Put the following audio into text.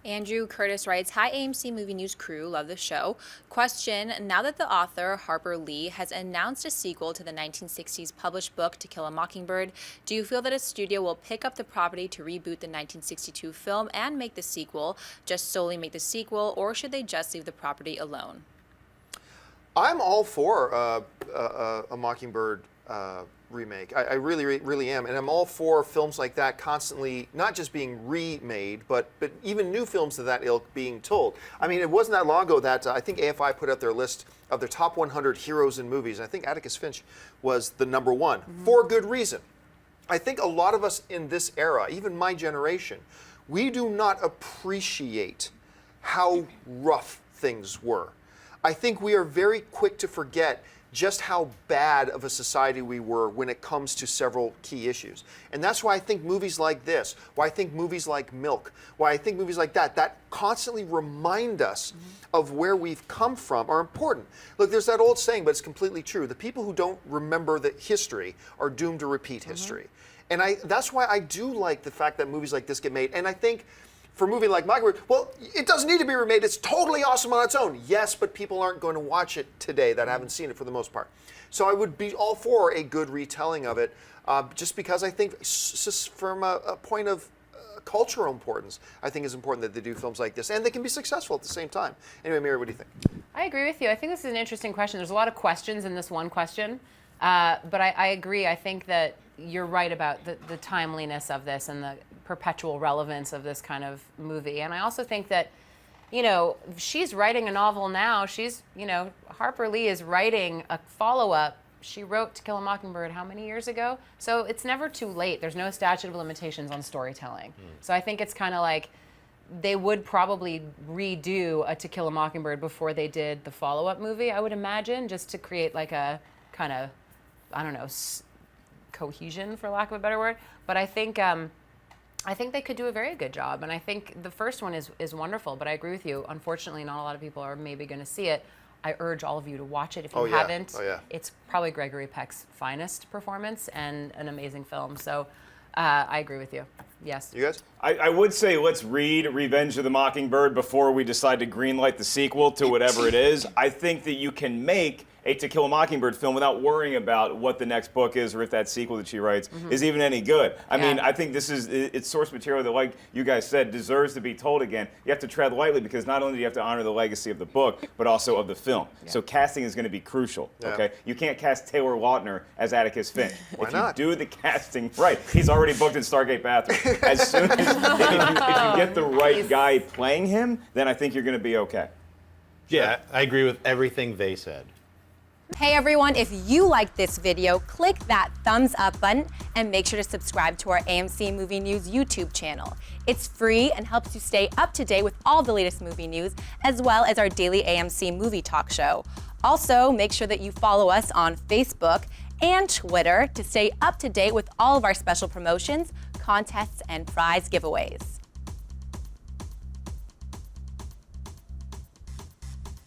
Andrew Curtis writes, "Hi AMC Movie News crew, love the show. Question, now that the author, Harper Lee, has announced a sequel to the 1960s published book To Kill a Mockingbird, do you feel that a studio will pick up the property to reboot the 1962 film and make the sequel, just solely make the sequel, or should they just leave the property alone?" I'm all for a Mockingbird remake. I really am, and I'm all for films like that constantly, not just being remade, but even new films of that ilk being told. I mean, it wasn't that long ago that I think AFI put out their list of their top 100 heroes in movies, and I think Atticus Finch was the number one, for good reason. I think a lot of us in this era, even my generation, we do not appreciate how rough things were. I think we are very quick to forget just how bad of a society we were when it comes to several key issues. And that's why I think movies like this, why I think movies like Milk, why I think movies like that constantly remind us of where we've come from are important. Look, there's that old saying, but it's completely true. The people who don't remember the history are doomed to repeat history. And that's why I do like the fact that movies like this get made. And I think for a movie like Mockingbird, well, it doesn't need to be remade. It's totally awesome on its own. Yes, but people aren't going to watch it today that haven't seen it for the most part. So I would be all for a good retelling of it, just because I think from a point of cultural importance, I think it's important that they do films like this, and they can be successful at the same time. Anyway, Mary, what do you think? I agree with you. I think this is an interesting question. There's a lot of questions in this one question, but I agree. I think that you're right about the timeliness of this and the perpetual relevance of this kind of movie. And I also think that, you know, she's writing a novel now. She's, you know, Harper Lee is writing a follow-up. She wrote To Kill a Mockingbird how many years ago? So it's never too late. There's no statute of limitations on storytelling. So I think it's kind of like they would probably redo a To Kill a Mockingbird before they did the follow-up movie, I would imagine, just to create like a kind of, I don't know, cohesion, for lack of a better word. But I think they could do a very good job, and I think the first one is wonderful, but I agree with you. Unfortunately, not a lot of people are maybe going to see it. I urge all of you to watch it if you haven't. It's probably Gregory Peck's finest performance and an amazing film, so I agree with you. Yes. You guys? I would say let's read Revenge of the Mockingbird before we decide to greenlight the sequel to whatever it is. I think that you can make a To Kill a Mockingbird film without worrying about what the next book is or if that sequel that she writes is even any good. I mean, I think it's source material that, like you guys said, deserves to be told again. You have to tread lightly because not only do you have to honor the legacy of the book, but also of the film. So casting is going to be crucial, okay? You can't cast Taylor Lautner as Atticus Finch. Why not? If you do the casting right, he's already booked in Stargate bathroom. As soon as if you get the right guy playing him, then I think you're going to be okay. Yeah, I agree with everything they said. Hey everyone, if you liked this video, click that thumbs up button and make sure to subscribe to our AMC Movie News YouTube channel. It's free and helps you stay up to date with all the latest movie news, as well as our daily AMC Movie Talk show. Also, make sure that you follow us on Facebook and Twitter to stay up to date with all of our special promotions, contests, and prize giveaways.